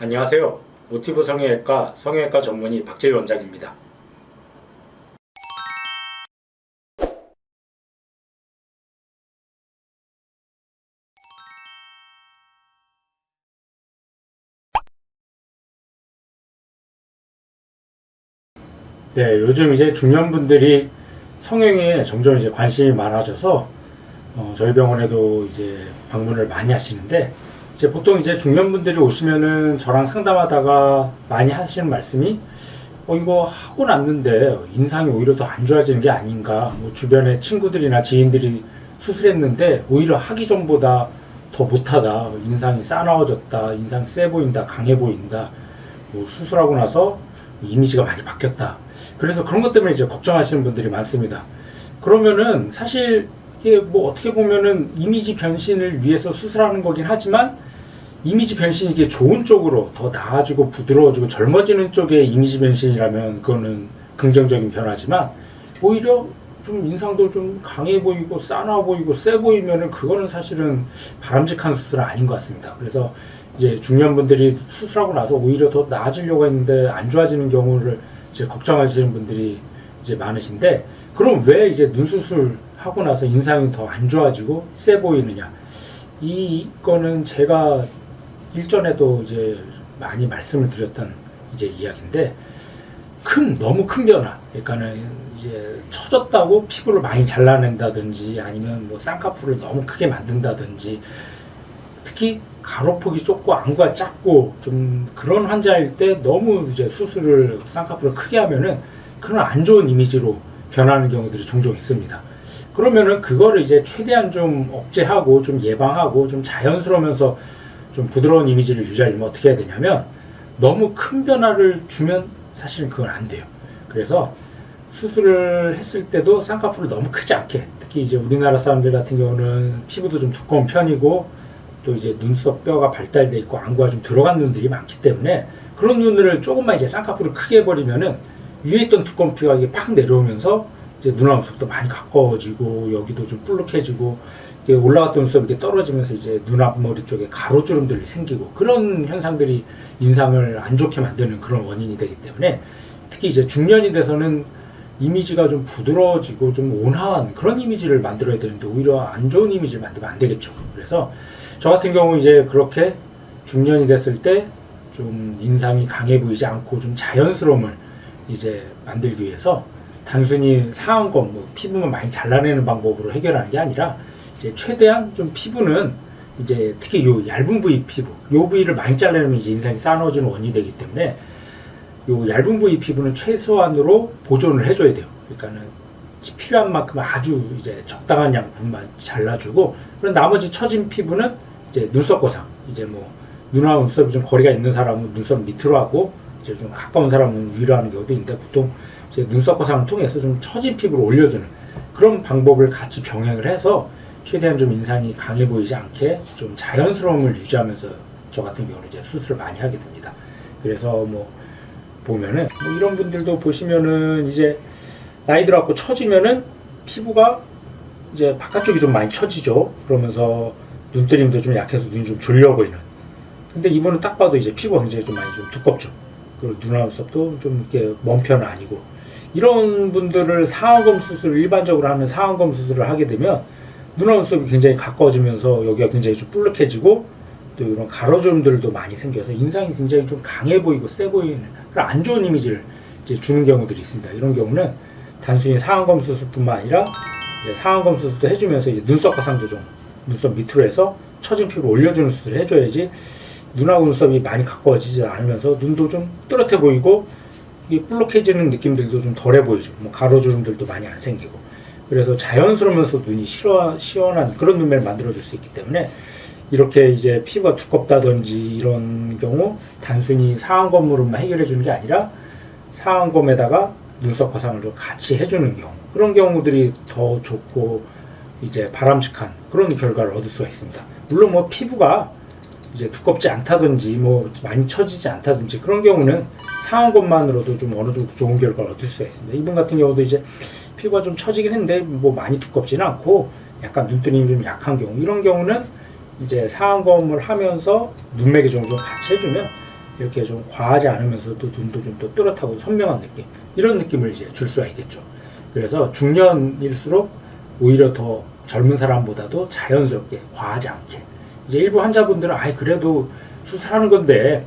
안녕하세요. 모티브 성형외과 성형외과 전문의 박재희 원장입니다. 네, 요즘 이제 중년분들이 성형에 점점 이제 관심이 많아져서 저희 병원에도 이제 방문을 많이 하시는데, 이제 보통 이제 중년분들이 오시면은 저랑 상담하다가 많이 하시는 말씀이 이거 하고 났는데 인상이 오히려 더 안 좋아지는 게 아닌가, 뭐 주변에 친구들이나 지인들이 수술했는데 오히려 하기 전보다 더 못하다, 인상이 싸나워졌다, 인상 세 보인다, 강해 보인다, 뭐 수술하고 나서 이미지가 많이 바뀌었다, 그래서 그런 것 때문에 이제 걱정하시는 분들이 많습니다. 그러면은 사실 이게 뭐 어떻게 보면은 이미지 변신을 위해서 수술하는 거긴 하지만, 이미지 변신이 이게 좋은 쪽으로 더 나아지고 부드러워지고 젊어지는 쪽의 이미지 변신이라면 그거는 긍정적인 변화지만, 오히려 좀 인상도 좀 강해 보이고 싸나 보이고 세 보이면은 그거는 사실은 바람직한 수술은 아닌 것 같습니다. 그래서 이제 중년분들이 수술하고 나서 오히려 더 나아지려고 했는데 안 좋아지는 경우를 이제 걱정하시는 분들이 이제 많으신데, 그럼 왜 이제 눈 수술하고 나서 인상이 더 안 좋아지고 세 보이느냐? 이거는 제가 일전에도 이제 많이 말씀을 드렸던 이제 이야기인데, 너무 큰 변화, 그러니까는 이제 처졌다고 피부를 많이 잘라낸다든지, 아니면 뭐 쌍꺼풀을 너무 크게 만든다든지, 특히 가로폭이 좁고 안구가 작고 좀 그런 환자일 때 너무 이제 수술을 쌍꺼풀을 크게 하면은 그런 안 좋은 이미지로 변하는 경우들이 종종 있습니다. 그러면은 그거를 이제 최대한 좀 억제하고 좀 예방하고 좀 자연스러우면서 좀 부드러운 이미지를 유지하려면 어떻게 해야 되냐면, 너무 큰 변화를 주면 사실은 그건 안 돼요. 그래서 수술을 했을 때도 쌍꺼풀을 너무 크지 않게, 특히 이제 우리나라 사람들 같은 경우는 피부도 좀 두꺼운 편이고 또 이제 눈썹 뼈가 발달돼 있고 안구가 좀 들어간 눈들이 많기 때문에, 그런 눈을 조금만 이제 쌍꺼풀을 크게 해버리면은 위에 있던 두꺼운 피가 이게 팍 내려오면서 이제 눈화 눈썹도 많이 가까워지고 여기도 좀 불룩해지고, 이게 올라갔던 눈썹이 이렇게 떨어지면서 이제 눈 앞머리 쪽에 가로주름들이 생기고, 그런 현상들이 인상을 안 좋게 만드는 그런 원인이 되기 때문에, 특히 이제 중년이 돼서는 이미지가 좀 부드러워지고 좀 온화한 그런 이미지를 만들어야 되는데 오히려 안 좋은 이미지를 만들면 안 되겠죠. 그래서 저 같은 경우 이제 그렇게 중년이 됐을 때 좀 인상이 강해 보이지 않고 좀 자연스러움을 이제 만들기 위해서, 단순히 상안검, 뭐 피부만 많이 잘라내는 방법으로 해결하는 게 아니라, 이제 최대한 좀 피부는 이제 특히 요 얇은 부위 피부, 요 부위를 많이 잘라내면 이제 인상이 싸너지는 원인이 되기 때문에, 요 얇은 부위 피부는 최소한으로 보존을 해줘야 돼요. 그러니까는 필요한 만큼 아주 이제 적당한 양분만 잘라주고, 그럼 나머지 처진 피부는 이제 눈썹 거상, 이제 뭐 눈하고 눈썹이 좀 거리가 있는 사람은 눈썹 밑으로 하고, 이제 좀 가까운 사람은 위로 하는 경우도 있는데, 보통 이제 눈썹 거상을 통해서 좀 처진 피부를 올려주는 그런 방법을 같이 병행을 해서 최대한 좀 인상이 강해 보이지 않게 좀 자연스러움을 유지하면서 저 같은 경우는 이제 수술을 많이 하게 됩니다. 그래서 뭐 보면은 뭐 이런 분들도 보시면은 이제 나이 들어갖고 처지면은 피부가 이제 바깥쪽이 좀 많이 처지죠. 그러면서 눈뜨림도 좀 약해서 눈이 좀 졸려 보이는. 근데 이분은 딱 봐도 이제 피부가 굉장히 좀 많이 좀 두껍죠. 그리고 눈화 눈썹도 좀 이렇게 먼 편은 아니고, 이런 분들을 상안검 수술을 일반적으로 하는 상안검 수술을 하게 되면 눈화 눈썹이 굉장히 가까워지면서 여기가 굉장히 좀 불룩해지고, 또 이런 가로주름들도 많이 생겨서 인상이 굉장히 좀 강해 보이고 세 보이는 그런 안 좋은 이미지를 이제 주는 경우들이 있습니다. 이런 경우는 단순히 상안검 수술뿐만 아니라 이제 상안검 수술도 해주면서 이제 눈썹 가상도 좀 눈썹 밑으로 해서 처진 피부를 올려주는 수술을 해줘야지, 눈하고 눈썹이 많이 가까워지지 않으면서 눈도 좀 또렷해 보이고 이게 불룩해지는 느낌들도 좀 덜해 보이죠. 뭐 가로주름들도 많이 안 생기고, 그래서 자연스러우면서 눈이 시원한 그런 눈매를 만들어줄 수 있기 때문에, 이렇게 이제 피부가 두껍다든지 이런 경우 단순히 상안검으로만 해결해 주는 게 아니라 상안검에다가 눈썹 거상을 좀 같이 해주는 경우, 그런 경우들이 더 좋고 이제 바람직한 그런 결과를 얻을 수가 있습니다. 물론 뭐 피부가 이제 두껍지 않다든지 뭐 많이 처지지 않다든지 그런 경우는 상안검만으로도 좀 어느 정도 좋은 결과를 얻을 수가 있습니다. 이분 같은 경우도 이제 피부가 좀 처지긴 했는데 뭐 많이 두껍지는 않고 약간 눈뜨림이 좀 약한 경우, 이런 경우는 이제 상안검을 하면서 눈매 교정을 좀 같이 해주면 이렇게 좀 과하지 않으면서도 눈도 좀 더 또렷하고 선명한 느낌, 이런 느낌을 이제 줄 수가 있겠죠. 그래서 중년일수록 오히려 더 젊은 사람보다도 자연스럽게 과하지 않게, 이제 일부 환자분들은 그래도 수술하는 건데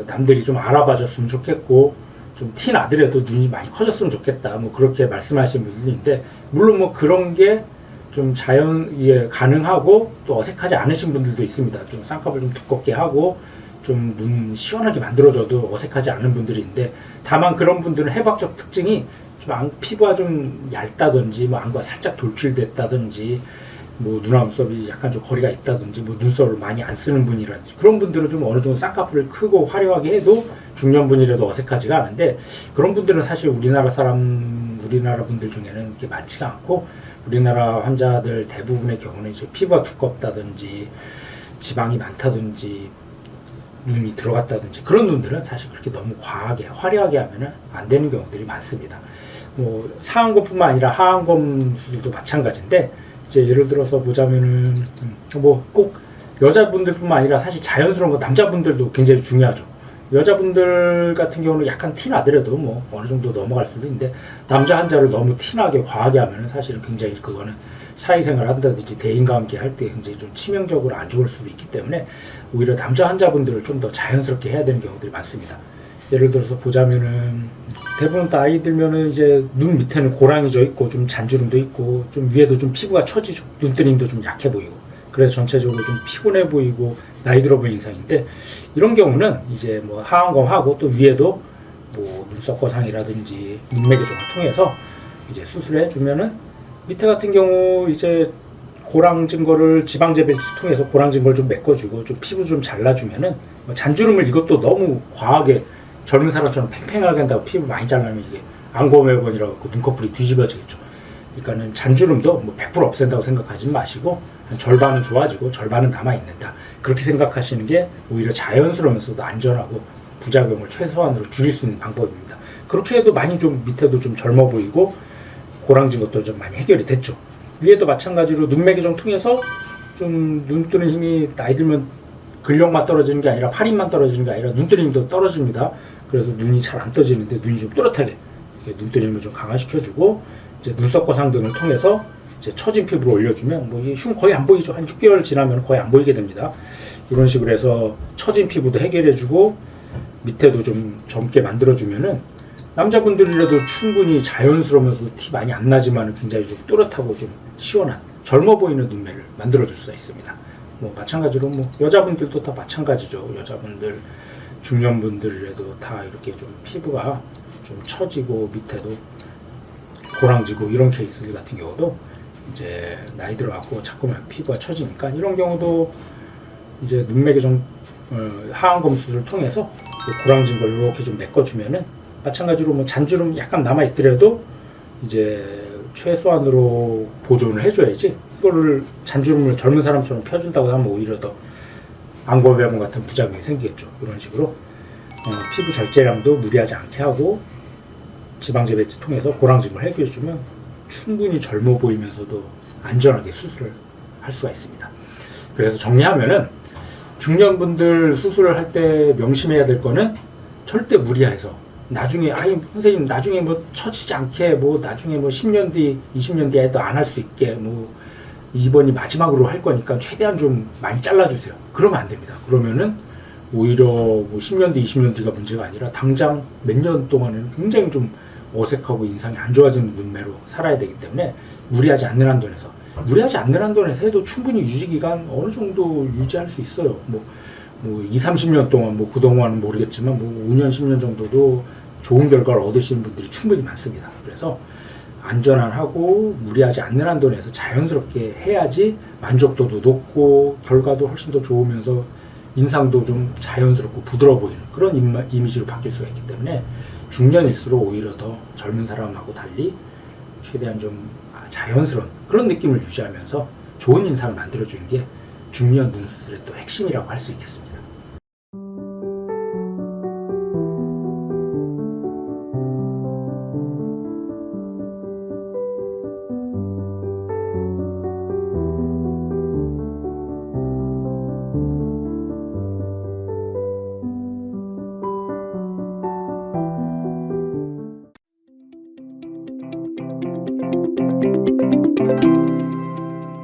남들이 좀 알아봐줬으면 좋겠고 좀 티 나더라도 눈이 많이 커졌으면 좋겠다, 뭐 그렇게 말씀하시는 분들인데, 물론 뭐 그런 게 좀 가능하고 또 어색하지 않으신 분들도 있습니다. 좀 쌍꺼풀 좀 두껍게 하고 좀 눈 시원하게 만들어줘도 어색하지 않은 분들이 있는데, 다만 그런 분들은 해부학적 특징이 좀 피부가 좀 얇다든지, 뭐 안과 살짝 돌출됐다든지, 뭐 눈화 눈썹이 약간 좀 거리가 있다든지, 뭐 눈썹을 많이 안 쓰는 분이라든지, 그런 분들은 좀 어느 정도 쌍꺼풀을 크고 화려하게 해도 중년분이라도 어색하지가 않은데, 그런 분들은 사실 우리나라 분들 중에는 그렇게 많지가 않고, 우리나라 환자들 대부분의 경우는 이제 피부가 두껍다든지 지방이 많다든지 눈이 들어갔다든지, 그런 분들은 사실 그렇게 너무 과하게 화려하게 하면은 안 되는 경우들이 많습니다. 뭐 상안검뿐만 아니라 하안검 수술도 마찬가지인데, 이제 예를 들어서 보자면은 뭐 꼭 여자분들뿐만 아니라 사실 자연스러운 거 남자분들도 굉장히 중요하죠. 여자분들 같은 경우는 약간 티 나더라도 뭐 어느 정도 넘어갈 수도 있는데, 남자 환자를 너무 티나게 과하게 하면은 사실은 굉장히 그거는 사회생활 한다든지 대인과 함께 할 때 굉장히 좀 치명적으로 안 좋을 수도 있기 때문에, 오히려 남자 환자분들을 좀 더 자연스럽게 해야 되는 경우들이 많습니다. 예를 들어서 보자면은 대부분 나이 들면은 이제 눈 밑에는 고랑이 져 있고 좀 잔주름도 있고 좀 위에도 좀 피부가 처지죠. 눈뜨림도 좀 약해 보이고, 그래서 전체적으로 좀 피곤해 보이고 나이 들어 보이는 인상인데, 이런 경우는 이제 뭐 하안검하고 또 위에도 뭐 눈썹거상이라든지 눈매교정을 통해서 이제 수술해 주면은, 밑에 같은 경우 이제 고랑진 거를 지방재 배치 통해서 고랑진 걸 좀 메꿔주고 좀 피부 좀 잘라주면은, 잔주름을 이것도 너무 과하게 젊은 사람처럼 팽팽하게 한다고 피부 많이 잘라면 이게 안검외본이라고 갖고 눈꺼풀이 뒤집어지겠죠. 그러니까는 잔주름도 뭐 100% 없앤다고 생각하지 마시고, 한 절반은 좋아지고 절반은 남아있는다, 그렇게 생각하시는 게 오히려 자연스러우면서도 안전하고 부작용을 최소한으로 줄일 수 있는 방법입니다. 그렇게 해도 많이 좀 밑에도 좀 젊어 보이고 고랑진 것도 좀 많이 해결이 됐죠. 위에도 마찬가지로 눈매교정 통해서 좀 눈뜨는 힘이 나이 들면 근력만 떨어지는 게 아니라 팔힘만 떨어지는 게 아니라 눈뜨림도 떨어집니다. 그래서 눈이 잘 안 떠지는데 눈이 좀 또렷하게 눈뜨림을 좀 강화시켜주고, 이제 눈썹 거상 등을 통해서 이제 처진 피부를 올려주면 뭐 이게 흉 거의 안 보이죠. 한 6개월 지나면 거의 안 보이게 됩니다. 이런 식으로 해서 처진 피부도 해결해주고 밑에도 좀 젊게 만들어주면은, 남자분들이라도 충분히 자연스러우면서 티 많이 안 나지만 굉장히 좀 또렷하고 좀 시원한 젊어 보이는 눈매를 만들어줄 수가 있습니다. 뭐 마찬가지로 뭐 여자분들도 다 마찬가지죠. 여자분들 중년분들이라도 다 이렇게 좀 피부가 좀 처지고 밑에도 고랑지고 이런 케이스들 같은 경우도 이제 나이 들어갖고 자꾸만 피부가 처지니까, 이런 경우도 이제 눈매교정 하안검 수술을 통해서 고랑진 걸 이렇게 좀 메꿔주면은, 마찬가지로 뭐 잔주름 약간 남아 있더라도 이제 최소한으로 보존을 해줘야지, 이거를 잔주름을 젊은 사람처럼 펴준다고 하면 오히려 더 안검외본 같은 부작용이 생기겠죠. 이런 식으로 피부 절제량도 무리하지 않게 하고 지방재 배치 통해서 고랑진 걸 해결해주면 충분히 젊어 보이면서도 안전하게 수술을 할 수가 있습니다. 그래서 정리하면은, 중년분들 수술을 할 때 명심해야 될 거는 절대 무리해서 나중에 선생님 나중에 뭐 처지지 않게, 뭐 나중에 뭐 10년 뒤 20년 뒤에도 안 할 수 있게, 뭐 이번이 마지막으로 할 거니까 최대한 좀 많이 잘라주세요, 그러면 안 됩니다. 그러면은 오히려 뭐 10년 뒤 20년 뒤가 문제가 아니라 당장 몇 년 동안은 굉장히 좀 어색하고 인상이 안 좋아지는 눈매로 살아야 되기 때문에, 무리하지 않는 한도에서 해도 충분히 유지기간 어느 정도 유지할 수 있어요. 뭐 2, 30년 동안, 뭐 그동안은 모르겠지만 뭐 5년, 10년 정도도 좋은 결과를 얻으시는 분들이 충분히 많습니다. 그래서 안전하고 무리하지 않는 한도 내에서 자연스럽게 해야지 만족도도 높고 결과도 훨씬 더 좋으면서 인상도 좀 자연스럽고 부드러워 보이는 그런 이미지로 바뀔 수가 있기 때문에, 중년일수록 오히려 더 젊은 사람하고 달리 최대한 좀 자연스러운 그런 느낌을 유지하면서 좋은 인상을 만들어주는 게 중년 눈수술의 또 핵심이라고 할 수 있겠습니다.